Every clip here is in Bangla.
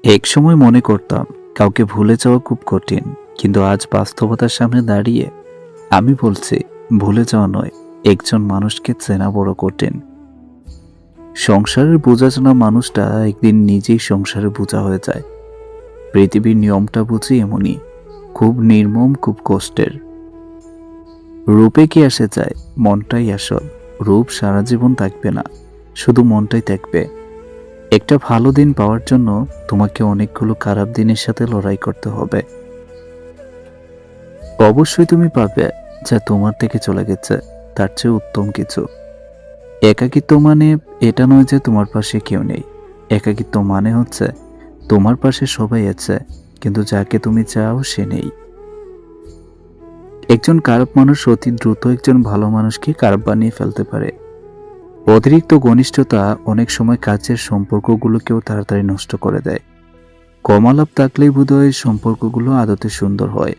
এক সময় মনে করতাম কাউকে ভুলে যাওয়া খুব কঠিন, কিন্তু আজ বাস্তবতার সামনে দাঁড়িয়ে আমি বলছি ভুলে যাওয়া নয়, একজন মানুষকে চেনা বড় কঠিন। সংসারের বোঝা জানা মানুষটা একদিন নিজেই সংসারের বোঝা হয়ে যায়। পৃথিবীর নিয়মটা বুঝি এমনই, খুব নির্মম, খুব কষ্টের। রূপে কি আসে যায়, মনটাই আসল। রূপ সারা জীবন থাকবে না, শুধু মনটাই থাকবে। একটা ভালো দিন পাওয়ার জন্য তোমাকে অনেকগুলো খারাপ দিনের সাথে লড়াই করতে হবে। অবশ্যই তুমি পাবে যা তোমার থেকে চলে গেছে, তার চেয়ে উত্তম কিছু। একাকিত্ব মানে এটা নয় যে তোমার পাশে কেউ নেই। একাকিত্ব মানে হচ্ছে তোমার পাশে সবাই আছে, কিন্তু যাকে তুমি চাও সে নেই। একজন খারাপ মানুষ অতি দ্রুত একজন ভালো মানুষকে খারাপ বানিয়ে ফেলতে পারে। অতিরিক্ত ঘনিষ্ঠতা অনেক সময় কাছের সম্পর্কগুলোকেও তাড়াতাড়ি নষ্ট করে দেয়। কম আলাপ থাকলেই বোধহয় সম্পর্কগুলো আদতে সুন্দর হয়।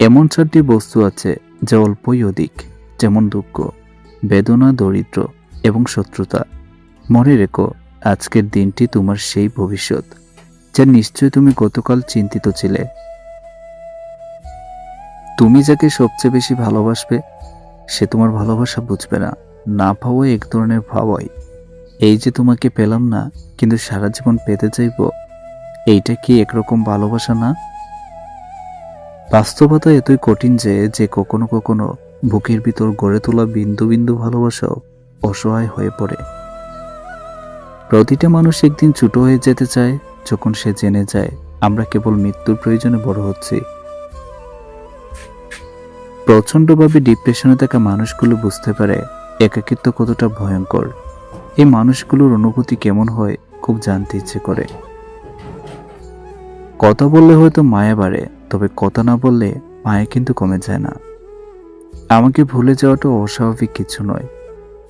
এমন চারটি বস্তু আছে যা অল্পই অধিক, যেমন দুঃখ, বেদনা, দরিদ্র এবং শত্রুতা। মনে রেখো, আজকের দিনটি তোমার সেই ভবিষ্যৎ যা নিশ্চয় তুমি গতকাল চিন্তিত ছিলে। তুমি যাকে সবচেয়ে বেশি ভালোবাসবে সে তোমার ভালোবাসা বুঝবে না। না পাওয়া এক ধরনের ভাবাই, এই যে তোমাকে পেলাম না কিন্তু সারা জীবন পেতে চাইবো, এইটা কি একরকম ভালোবাসা না? বাস্তবতা এতই কঠিন যে যে কখনো কখনো বুকের ভিতর গড়ে তোলা বিন্দু বিন্দু ভালোবাসাও অসহায় হয়ে পড়ে। প্রতিটা মানুষ একদিন ছোট হয়ে যেতে চায় যখন সে জেনে যায় আমরা কেবল মৃত্যুর প্রয়োজনে বড় হচ্ছি। প্রচণ্ডভাবে ডিপ্রেশনে থাকা মানুষগুলো বুঝতে পারে একাকিত্ব কতটা ভয়ঙ্কর। এই মানুষগুলোর অনুভূতি কেমন হয় খুব জানতে ইচ্ছে করে। কথা বললে হয়তো মায়া বাড়ে, তবে কথা না বললে মায়া কিন্তু কমে যায় না। আমাকে ভুলে যাওয়াটা অস্বাভাবিক কিছু নয়।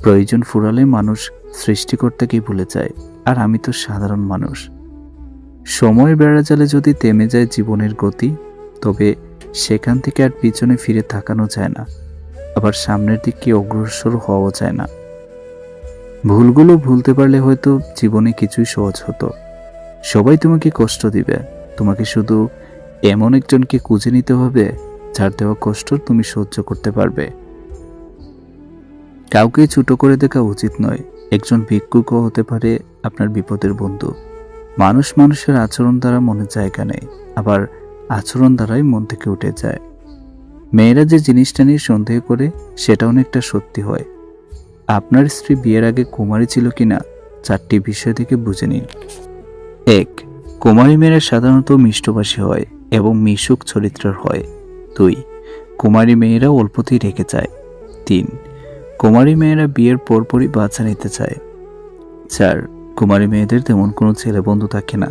প্রয়োজন ফুরালে মানুষ সৃষ্টিকর্তাকেই ভুলে যায়, আর আমি তো সাধারণ মানুষ। সময়ের বেড়াজালে যদি থেমে যায় জীবনের গতি, তবে সেখান থেকে আর পিছনে ফিরে তাকানো যায় না, আবার সামনের দিকে অগ্রসর হওয়া যায় না। ভুলগুলো ভুলতে পারলে হয়তো জীবনে কিছুই সহজ হতো। সবাই তোমাকে কষ্ট দিবে, তোমাকে শুধু এমন একজনকে খুঁজে নিতে হবে যার দেওয়া কষ্ট তুমি সহ্য করতে পারবে। কাউকে ছোট করে দেখা উচিত নয়। একজন ভিক্ষুকও হতে পারে আপনার বিপদের বন্ধু। মানুষ মানুষের আচরণ দ্বারা মনের জায়গা নেয়, আবার আচরণ দ্বারাই মন থেকে উঠে যায়। মেয়েরা যে জিনিসটা নিয়ে সন্দেহ করে সেটা অনেকটা সত্যি হয়। আপনার স্ত্রী বিয়ের আগে কুমারী ছিল কিনা চারটি বিষয় থেকে বুঝে নিন। 1. কুমারী মেয়েরা সাধারণত মিষ্টভাষী হয় এবং মিশুক চরিত্রের হয়। 2. কুমারী মেয়েরা অল্পতেই রেখে যায়। 3. কুমারী মেয়েরা বিয়ের পরপরই বাচ্চা নিতে চায়। 4. কুমারী মেয়েদের তেমন কোনো ছেলে বন্ধু থাকে না।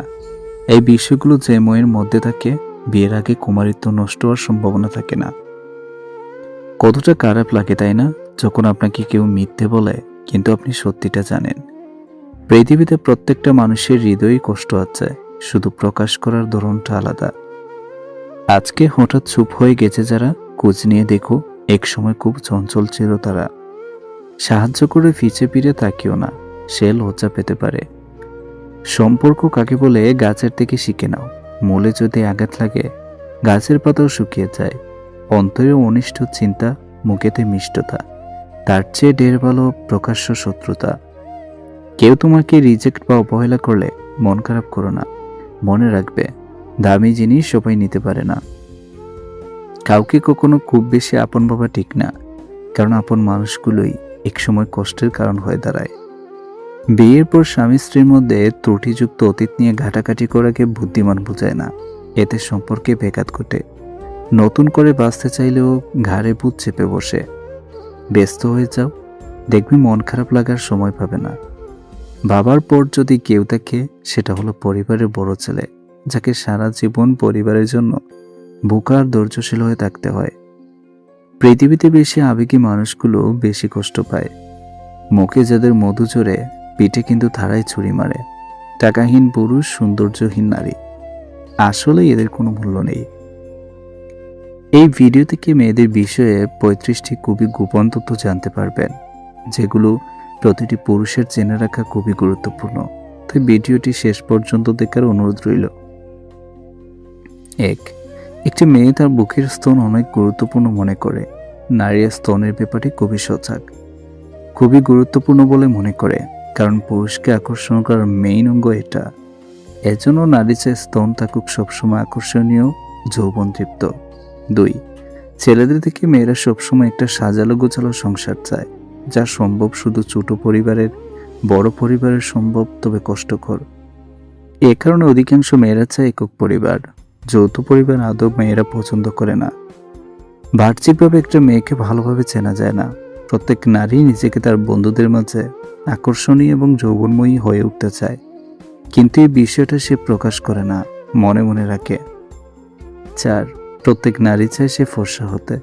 এই বিষয়গুলো যে মেয়ের মধ্যে থাকে বিয়ের আগে কুমারিত্ব নষ্ট হওয়ার সম্ভাবনা থাকে না। কতটা খারাপ লাগে তাই না, যখন আপনাকে কেউ মিথ্যে বলে কিন্তু আপনি সত্যিটা জানেন। পৃথিবীতে প্রত্যেকটা মানুষের হৃদয়ে কষ্ট আছে, শুধু প্রকাশ করার ধরনটা আলাদা। আজকে হঠাৎ চুপ হয়ে গেছে যারা, খোঁজ নিয়ে দেখো এক সময় খুব চঞ্চল ছিল তারা। সাহায্য করে ফিচে ফিরে তাকিও না, সে লজ্জা পেতে পারে। সম্পর্ক কাকে বলে গাছের থেকে শিখে নাও। মূলে যদি আঘাত লাগে গাছের পাতাও শুকিয়ে যায়। অন্তরে অনিষ্ট চিন্তা, মুখেতে মিষ্টতা, তার চেয়ে ঢের ভালো প্রকাশ্য শত্রুতা। কেউ তোমাকে রিজেক্ট বা অবহেলা করলে মন খারাপ করো না। মনে রাখবে, দামি জিনিস সবাই নিতে পারে না। কাউকে কখনো খুব বেশি আপন ভাবা ঠিক না, কারণ আপন মানুষগুলোই একসময় কষ্টের কারণ হয়ে দাঁড়ায়। বিয়ের পর স্বামী স্ত্রীর মধ্যে ত্রুটিযুক্ত অতীত নিয়ে ঘাটাঘাটি করাকে বুদ্ধিমান বোঝায় না, এতে সম্পর্কে ব্যাঘাত ঘটে। নতুন করে বাঁচতে চাইলেও ঘাড়ে ভূত চেপে বসে। ব্যস্ত হয়ে যাও, দেখবি মন খারাপ লাগার সময় পাবে না। বাবার পর যদি কেউ থাকে সেটা হলো পরিবারের বড় ছেলে, যাকে সারা জীবন পরিবারের জন্য বোকা আর ধৈর্যশীল হয়ে থাকতে হয়। পৃথিবীতে বেশি আবেগী মানুষগুলো বেশি কষ্ট পায়। মুখে যাদের মধু চড়ে, পিঠে কিন্তু তারাই ছুরি মারে। টাকাহীন পুরুষ, সৌন্দর্যহীন নারী, আসলে এদের কোনো মূল্য নেই। এই ভিডিও থেকে মেয়েদের বিষয়ে 35টি খুবই গোপন তথ্য জানতে পারবেন, যেগুলো প্রতিটি পুরুষের জেনে রাখা খুবই গুরুত্বপূর্ণ। তাই ভিডিওটি শেষ পর্যন্ত দেখার অনুরোধ রইল। একটি মেয়ে তার বুকের স্তন অনেক গুরুত্বপূর্ণ মনে করে। নারীর স্তনের ব্যাপারটি খুবই সজাগ, খুবই গুরুত্বপূর্ণ বলে মনে করে, কারণ পুরুষকে আকর্ষণ করার মেইন অঙ্গ এটা। এজন্য নারী চায় স্তন থাকুক সবসময় আকর্ষণীয়, যৌবনতৃপ্ত। 2, ছেলেদের থেকে মেয়েরা সবসময় একটা সাজালো গোছালো সংসার চায়, যা সম্ভব শুধু ছোট পরিবারের, বড় পরিবারের সম্ভব, তবে কষ্টকর। এ কারণে অধিকাংশ মেয়েরা চায় একক পরিবার। যৌথ পরিবার আদৌ মেয়েরা পছন্দ করে না। বাহ্যিকভাবে একটা মেয়েকে ভালোভাবে চেনা যায় না। প্রত্যেক নারী নিজেকে তার বন্ধুদের মাঝে আকর্ষণীয় এবং যৌবনময়ী হয়ে উঠতে চায়, কিন্তু এই বিষয়টা সে প্রকাশ করে না, মনে মনে রাখে। 4, প্রত্যেক নারী চায় সে ফর্সা হতে।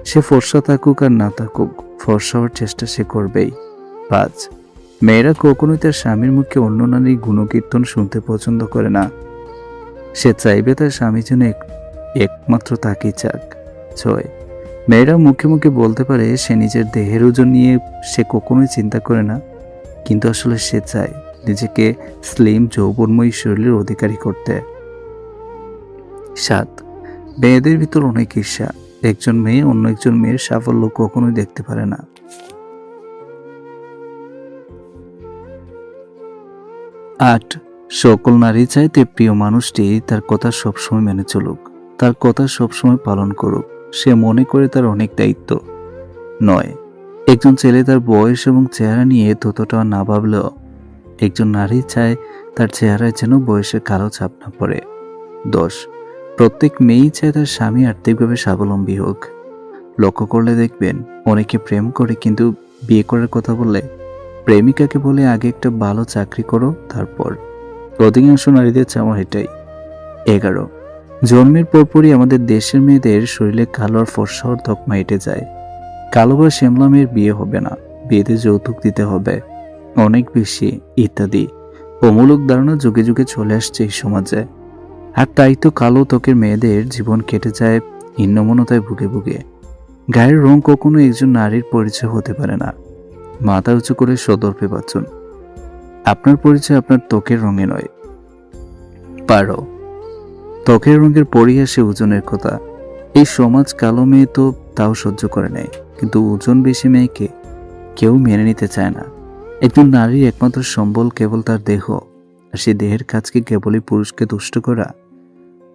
সে ফর্সা থাকুক আর না থাকুক, ফর্সা হওয়ার চেষ্টা সে করবেই। 5, মেয়েরা কখনোই তার স্বামীর মুখে অন্য নারীর গুণকীর্তন শুনতে পছন্দ করে না। সে চাইবে তার স্বামী যেন একমাত্র তাকেই চাক। 6, মেয়েরা মুখে মুখে বলতে পারে সে নিজের দেহের ওজন নিয়ে সে কখনোই চিন্তা করে না, কিন্তু আসলে সে চায় নিজেকে স্লিম যৌবনময়ী শরীরের অধিকারী করতে। 7, মেয়েদের ভিতর অনেক ঈর্ষা। একজন মেয়ে অন্য একজন মেয়ের সাফল্য কখনোই দেখতে পারে না। 8, সকল নারী চায় তার প্রিয় মানুষটি তার কথা সবসময় মেনে চলুক, তার কথা সবসময় পালন করুক। সে মনে করে তার অনেক দায়িত্ব। 9, একজন ছেলে তার বয়স এবং চেহারা নিয়ে ততটা না ভাবলেও একজন নারী চায় তার চেহারায় যেন বয়সের কালো ছাপ না পড়ে। 10, প্রত্যেক মেয়েই চায় তার স্বামী আর্থিকভাবে স্বাবলম্বী হোক। লক্ষ্য করলে দেখবেন অনেকে প্রেম করে, কিন্তু বিয়ে করার কথা বললে প্রেমিকাকে বলে আগে একটা ভালো চাকরি করো, তারপর। অধিকাংশ নারীদের চাওয়া এটাই। 11, জন্মের পরপরই আমাদের দেশের মেয়েদের শরীরে কালো আর ফর্সার তকমা এঁটে যায়। কালো বা শ্যামলা মেয়ের বিয়ে হবে না, বিয়েতে যৌতুক দিতে হবে অনেক বেশি, ইত্যাদি অমূলক ধারণা যুগে যুগে চলে আসছে এই সমাজে। আর তাই তো কালো ত্বকের মেয়েদের জীবন কেটে যায় হীনমন্যতায় ভুগে ভুগে। গায়ের রং কখনো একজন নারীর পরিচয় হতে পারে না। মাথা উঁচু করে সদর্পে বাঁচুন। আপনার পরিচয় আপনার ত্বকের রঙে নয়। 12, ত্বকের রঙের পরই আসে ওজনের কথা। এই সমাজ কালো মেয়ে তো তাও সহ্য করে নেয়, কিন্তু ওজন বেশি মেয়েকে কেউ মেনে নিতে চায় না। একজন নারীর একমাত্র সম্বল কেবল তার দেহ, আর সেই দেহের কাজকে কেবলই পুরুষকে তুষ্ট করা?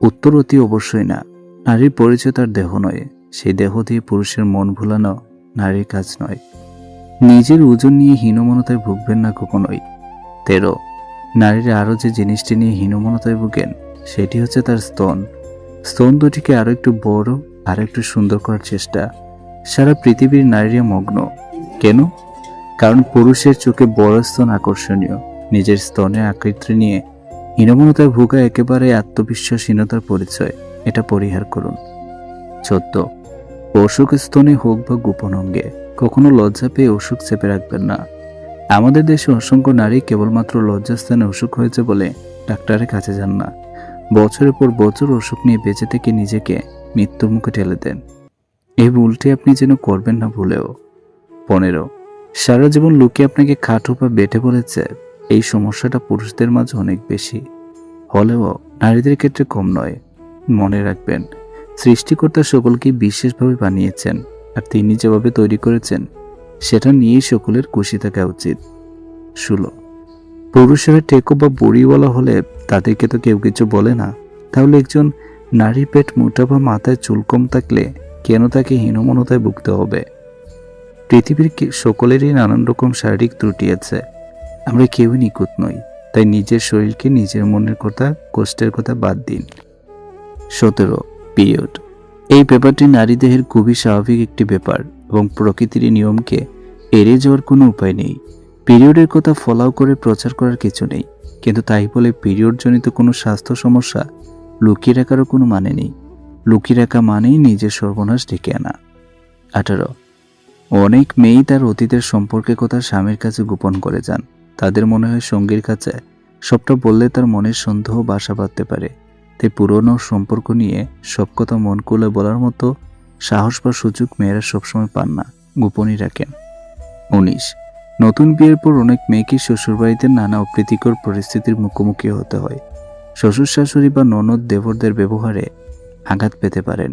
উত্তর অতি অবশ্যই না। নারীর পরিচয় তার দেহ নয়, সেই দেহ দিয়ে পুরুষের মন ভুলানো নারীর কাজ নয়। নিজের ওজন নিয়ে হীনমন্যতায় ভুগবেন না কখনোই। 13, নারীরা আরও যে জিনিসটি নিয়ে হীনমন্যতায় ভুগেন সেটি হচ্ছে তার স্তন। স্তন দুটিকে আরো একটু বড়, আরো একটু সুন্দর করার চেষ্টা। সারা পৃথিবীর নারীরা মগ্ন। কেন? কারণ পুরুষের চোখে বড় স্তন আকর্ষণীয়। নিজের স্তনের আকৃতি নিয়ে হীনমন্যতায় ভোগা একেবারে আত্মবিশ্বাসহীনতার পরিচয়। এটা পরিহার করুন। 14, অসুখ স্তনে হোক বা গোপন অঙ্গে কখনো লজ্জা পেয়ে অসুখ চেপে রাখবেন না। আমাদের দেশে অসংখ্য নারী কেবলমাত্র লজ্জাস্থানে অসুখ হয়েছে বলে ডাক্তারের কাছে যান না, বছরের পর বছর অসুখ নিয়ে বেঁচে থেকে নিজেকে মৃত্যুর মুখে ঠেলে দেন। এই ভুলটি আপনি যেন করবেন না ভুলেও। 15, সারা জীবন লোকে আপনাকে খাটো বা বেটে বলেছে, এই সমস্যাটা পুরুষদের মাঝে অনেক বেশি হলেও নারীদের ক্ষেত্রে কম নয়। মনে রাখবেন, সৃষ্টিকর্তা সকলকে বিশেষভাবে বানিয়েছেন, আর তিনি যেভাবে তৈরি করেছেন সেটা নিয়েই সকলের খুশি থাকা উচিত। 16, পুরুষেরা টেকো বা বড়িওয়ালা হলে তাদেরকে তো কেউ কিছু বলে না, তাহলে একজন নারীর পেট মোটা বা মাথায় চুল কম থাকলে কেন তাকে হীনমন্যতায় ভুগতে হবে? পৃথিবীর সকলেরই নানান রকম শারীরিক ত্রুটি আছে, আমরা কেউই নিখুঁত নই। তাই নিজের শরীরকে, নিজের মনের কথা, কষ্টের কথা বাদ দিন। 17, পিরিয়ড। এই ব্যাপারটি নারী দেহের খুবই স্বাভাবিক একটি ব্যাপার এবং প্রকৃতির নিয়মকে এড়িয়ে যাওয়ার কোনো উপায় নেই। পিরিয়ডের কথা ফলাও করে প্রচার করার কিছু নেই, কিন্তু তাই বলে পিরিয়ড জনিত কোনো স্বাস্থ্য সমস্যা লুকিয়ে রাখারও কোনো মানে নেই। লুকিয়ে রাখা মানেই নিজের সর্বনাশ ডেকে আনা। 18, অনেক মেয়েই তার অতীতের সম্পর্কের কথা স্বামীর কাছে গোপন করে যান। তাদের মনে হয় সঙ্গীর কাছে সবটা বললে তার মনের সন্দেহ বাসা বাঁধতে পারে, তাই পুরনো সম্পর্ক নিয়ে সব কথা মন খুলে বলার মতো সাহস বা সুযোগ মেয়েরা সবসময় পান না, গোপনই রাখেন। 19, নতুন বিয়ের পর অনেক মেয়েকে শ্বশুরবাড়িতে নানা অপ্রীতিকর পরিস্থিতির মুখোমুখি হতে হয়। শ্বশুর শাশুড়ি বা ননদ দেবরদের ব্যবহারে আঘাত পেতে পারেন।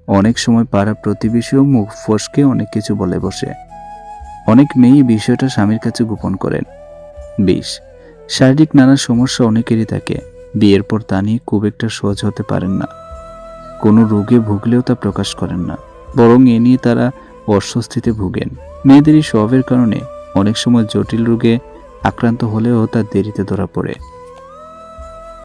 অনেক সময় পাড়া প্রতিবেশীও মুখ ফসকে অনেক কিছু বলে বসে। অনেক মেয়েই বিষয়টা স্বামীর কাছে গোপন করেন। 20 শারীরিক নানা সমস্যা অনেকেরই থাকে। বিয়ের পর তা নিয়ে খুব একটা সহজ হতে পারেন না। কোনো রোগে ভুগলেও তা প্রকাশ করেন না, বরং এ নিয়ে তারা অস্বস্তিতে ভুগেন। মেয়েদের এই স্বভাবের কারণে অনেক সময় জটিল রোগে আক্রান্ত হলেও তা দেরিতে ধরা পড়ে।